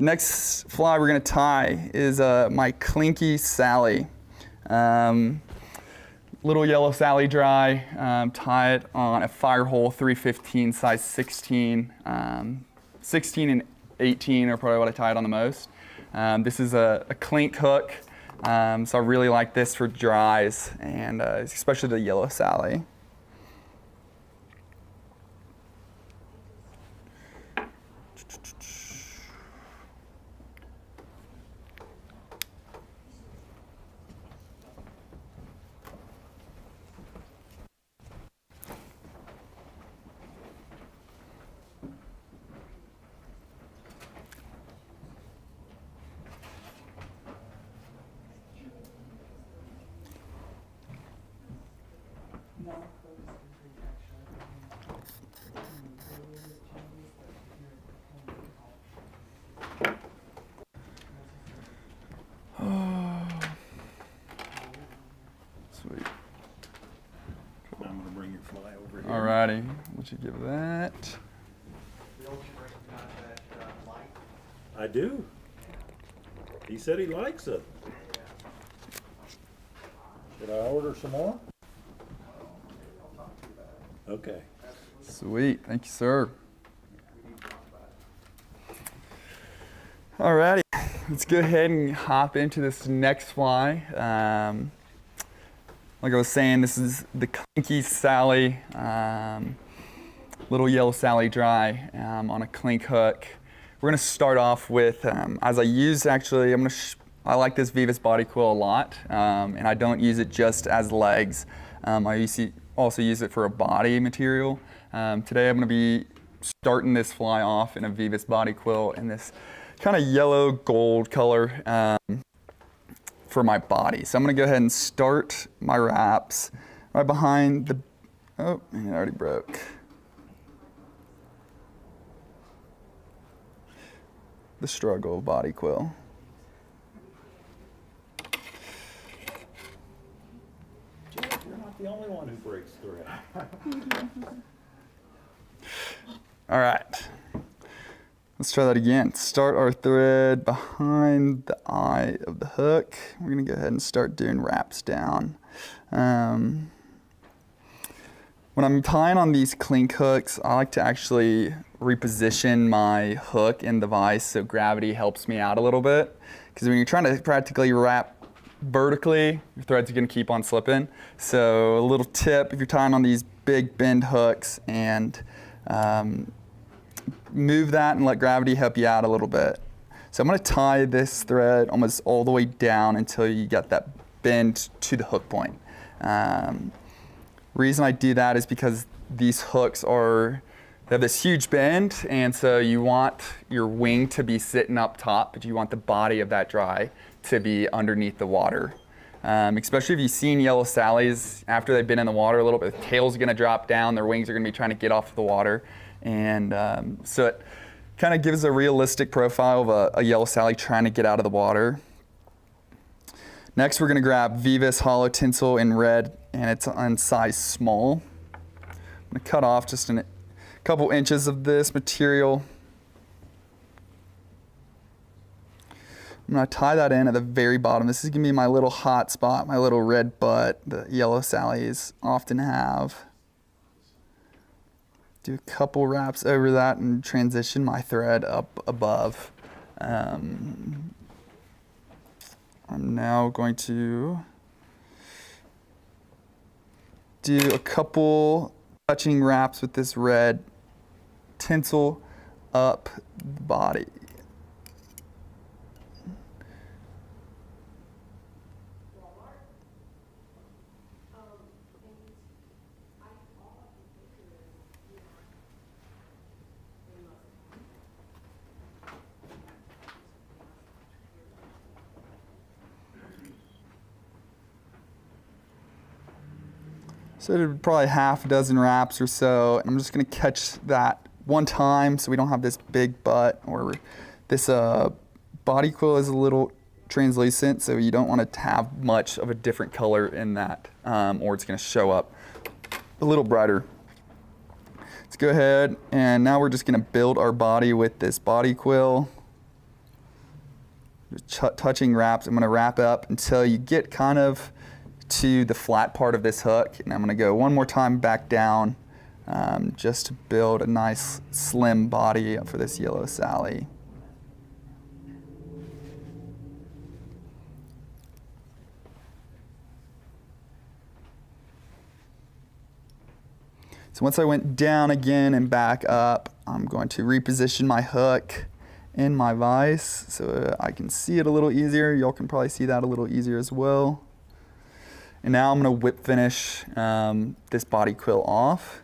Next fly we're gonna tie is my Klinky Sally. Little yellow Sally dry, tie it on a fire hole 315 size 16. 16 and 18 are probably what I tie it on the most. This is a clink hook, so I really like this for dries, and especially the yellow Sally. Sweet. I'm going to bring your fly over here. Alrighty, what you give that? I do. He said he likes it. Should I order some more? Okay. Sweet, thank you, sir. Alrighty, let's go ahead and hop into this next fly. Like I was saying, this is the Klinky Sally, little yellow Sally dry on a clink hook. We're gonna start off with, as I use actually, I like this Vise body quill a lot, and I don't use it just as legs. I also use it for a body material. Today I'm gonna be starting this fly off in a Vise body quill in this kind of yellow gold color for my body. So I'm gonna go ahead and start my wraps right behind the, oh, it already broke. The struggle of body quill. Jeff, you're not the only one who breaks thread. All right, let's try that again. Start our thread behind the eye of the hook. We're gonna go ahead and start doing wraps down. When I'm tying on these clink hooks, I like to actually reposition my hook in the vise so gravity helps me out a little bit. Because when you're trying to practically wrap vertically, your threads are gonna keep on slipping. So a little tip, if you're tying on these big bend hooks, and move that and let gravity help you out a little bit. So I'm gonna tie this thread almost all the way down until you get that bend to the hook point. Reason I do that is because these hooks they have this huge bend, and so you want your wing to be sitting up top, but you want the body of that dry to be underneath the water. Especially if you've seen yellow Sallies, after they've been in the water a little bit, the tail's gonna drop down, their wings are gonna be trying to get off the water. And so it kind of gives a realistic profile of a yellow Sally trying to get out of the water. Next, we're gonna grab Vise hollow tinsel in red, and it's on size small. I'm gonna cut off just a couple inches of this material. I'm gonna tie that in at the very bottom. This is gonna be my little hot spot, my little red butt that yellow Sallies often have. Do a couple wraps over that and transition my thread up above. I'm now going to do a couple touching wraps with this red tinsel up the body. So I did probably half a dozen wraps or so, and I'm just gonna catch that one time so we don't have this big butt, or this body quill is a little translucent, so you don't want to have much of a different color in that, or it's gonna show up a little brighter. Let's go ahead, and now we're just gonna build our body with this body quill. touching wraps. I'm going to wrap up until you get kind of to the flat part of this hook, and I'm going to go one more time back down just to build a nice slim body for this yellow Sally. So once I went down again and back up, I'm going to reposition my hook in my vise so I can see it a little easier. Y'all can probably see that a little easier as well. And now I'm going to whip finish this body quill off.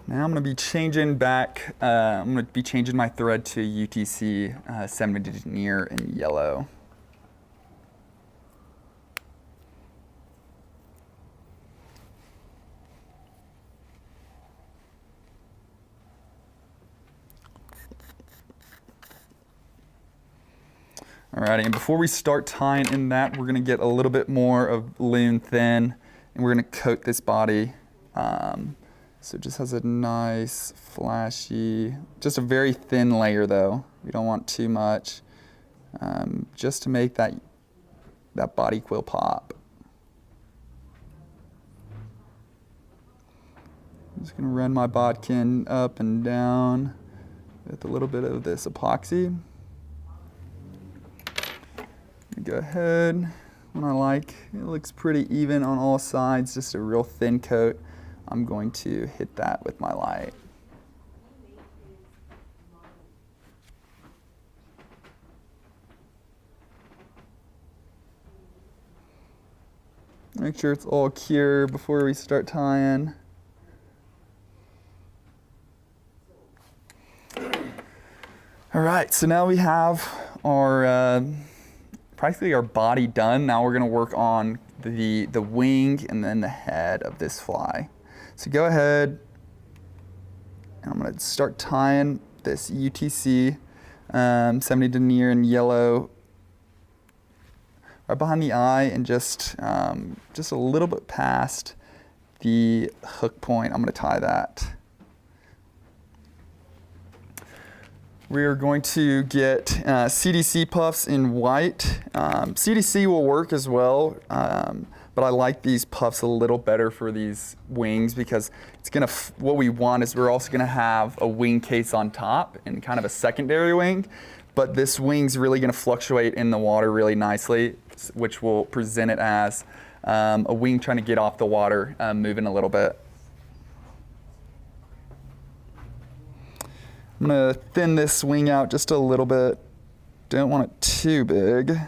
Now I'm going to be changing back, I'm going to be changing my thread to UTC 70 denier in yellow. Alrighty, and before we start tying in that, we're going to get a little bit more of loon thin, and we're going to coat this body. So it just has a nice, flashy, just a very thin layer though. We don't want too much, just to make that body quill pop. I'm just gonna run my bodkin up and down with a little bit of this epoxy. Go ahead, when I like, it looks pretty even on all sides, just a real thin coat. I'm going to hit that with my light. Make sure it's all cure before we start tying. All right, so now we have our practically our body done. Now we're gonna work on the wing and then the head of this fly. So go ahead, and I'm going to start tying this UTC 70 denier in yellow right behind the eye and just a little bit past the hook point. I'm going to tie that. We are going to get CDC puffs in white. CDC will work as well. But I like these puffs a little better for these wings because it's gonna, what we want is we're also gonna have a wing case on top and kind of a secondary wing, but this wing's really gonna fluctuate in the water really nicely, which will present it as a wing trying to get off the water, moving a little bit. I'm gonna thin this wing out just a little bit. Don't want it too big.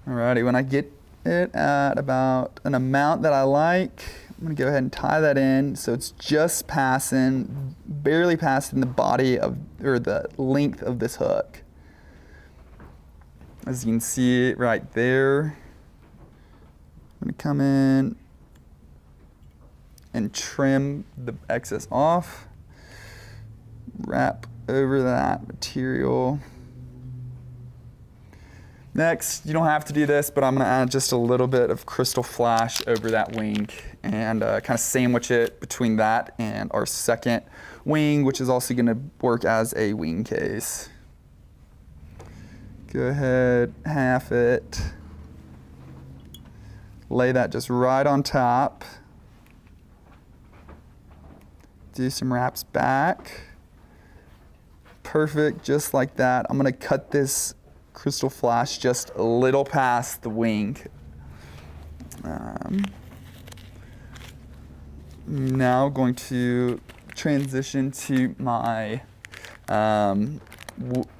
Alrighty, when I get it at about an amount that I like, I'm gonna go ahead and tie that in so it's just passing, barely passing the body of, or the length of this hook. As you can see right there, I'm gonna come in and trim the excess off, wrap over that material. Next, you don't have to do this, but I'm gonna add just a little bit of crystal flash over that wing and kind of sandwich it between that and our second wing, which is also gonna work as a wing case. Go ahead, half it. Lay that just right on top. Do some wraps back. Perfect, just like that. I'm gonna cut this crystal flash just a little past the wing. Now going to transition to my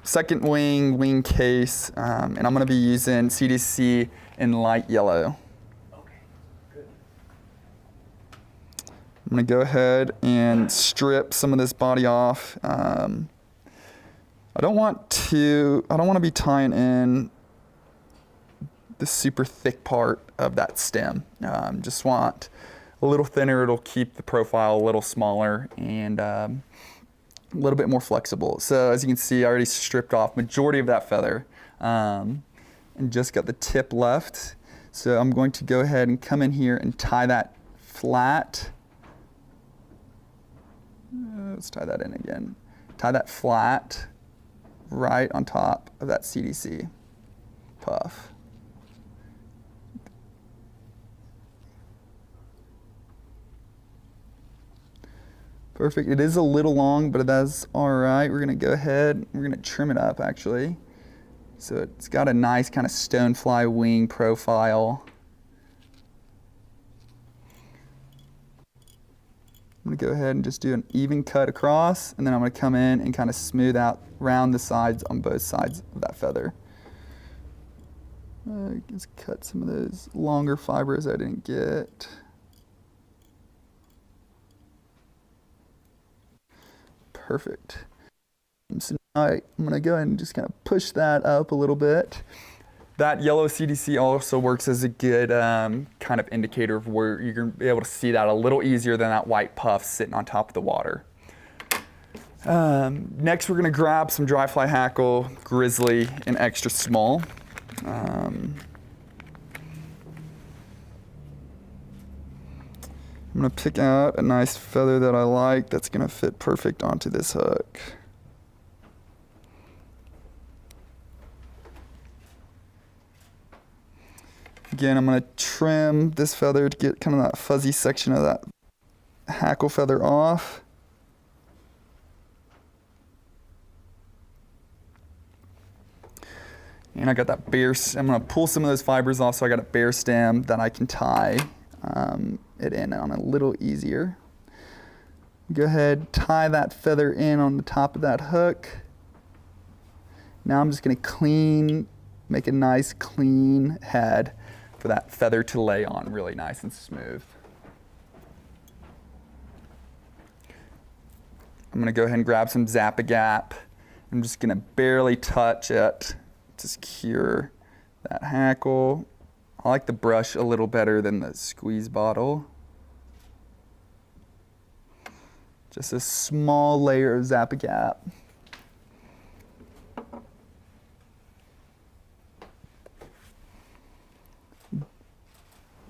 second wing case, and I'm going to be using CDC in light yellow. Okay, good. I'm going to go ahead and strip some of this body off. I don't want to be tying in the super thick part of that stem. Just want a little thinner, it'll keep the profile a little smaller and a little bit more flexible. So as you can see, I already stripped off majority of that feather and just got the tip left. So I'm going to go ahead and come in here and tie that flat. Let's tie that in again. Tie that flat right on top of that CDC puff. Perfect. It is a little long, but that's all right. We're gonna go ahead, we're gonna trim it up actually. So it's got a nice kind of stonefly wing profile. I'm gonna go ahead and just do an even cut across, and then I'm gonna come in and kind of smooth out around the sides on both sides of that feather. Just cut some of those longer fibers I didn't get. Perfect. So now I'm gonna go ahead and just kind of push that up a little bit. That yellow CDC also works as a good kind of indicator of where you're going to be able to see that a little easier than that white puff sitting on top of the water. Next, we're going to grab some dry fly hackle, grizzly, and extra small. I'm going to pick out a nice feather that I like that's going to fit perfect onto this hook. Again, I'm going to trim this feather to get kind of that fuzzy section of that hackle feather off. And I got that bare, I'm going to pull some of those fibers off so I got a bare stem that I can tie it in on a little easier. Go ahead, tie that feather in on the top of that hook. Now I'm just going to make a nice clean head for that feather to lay on really nice and smooth. I'm gonna go ahead and grab some Zap-A-Gap. I'm just gonna barely touch it to secure that hackle. I like the brush a little better than the squeeze bottle. Just a small layer of Zap-A-Gap.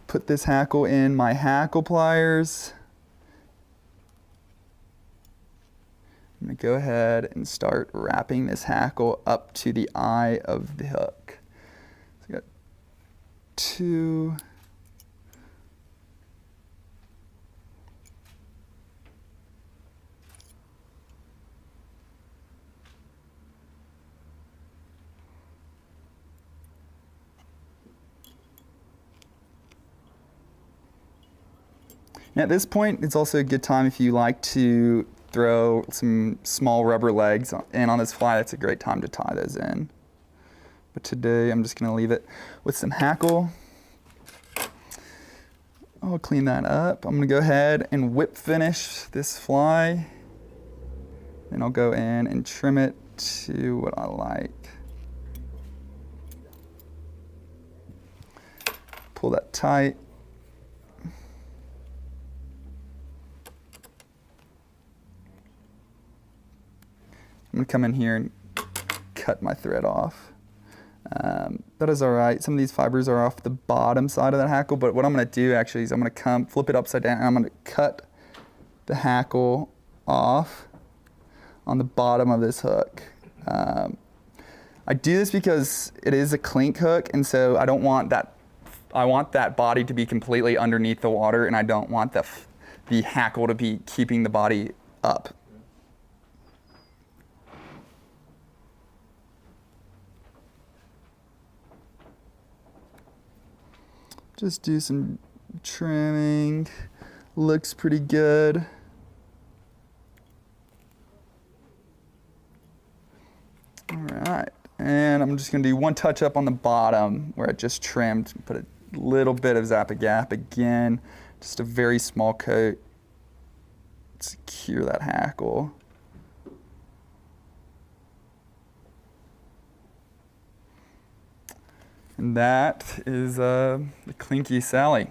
Put this hackle in my hackle pliers. I'm going to go ahead and start wrapping this hackle up to the eye of the hook. So I got 2. And at this point, it's also a good time if you like to throw some small rubber legs in on this fly. That's a great time to tie those in. But today, I'm just going to leave it with some hackle. I'll clean that up. I'm going to go ahead and whip finish this fly. Then I'll go in and trim it to what I like. Pull that tight. I'm going to come in here and cut my thread off. That is all right. Some of these fibers are off the bottom side of that hackle, but what I'm going to do actually is I'm going to come flip it upside down and I'm going to cut the hackle off on the bottom of this hook. I do this because it is a clink hook, and so I don't want that. I want that body to be completely underneath the water, and I don't want the hackle to be keeping the body up. Just do some trimming. Looks pretty good. All right, and I'm just gonna do one touch up on the bottom where I just trimmed, put a little bit of Zap-A-Gap again, just a very small coat to secure that hackle. And that is the Klinky Sally.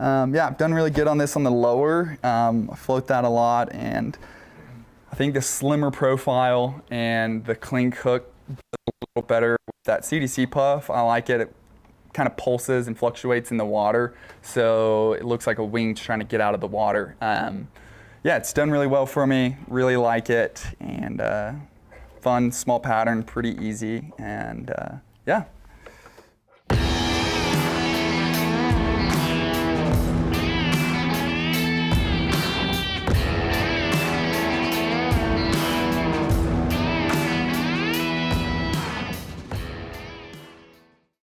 Yeah, I've done really good on this on the lower. I float that a lot, and I think the slimmer profile and the clink hook does a little better with that CDC puff. I like it. It kind of pulses and fluctuates in the water, so it looks like a wing trying to get out of the water. Yeah, it's done really well for me. Really like it, and fun, small pattern, pretty easy, and yeah.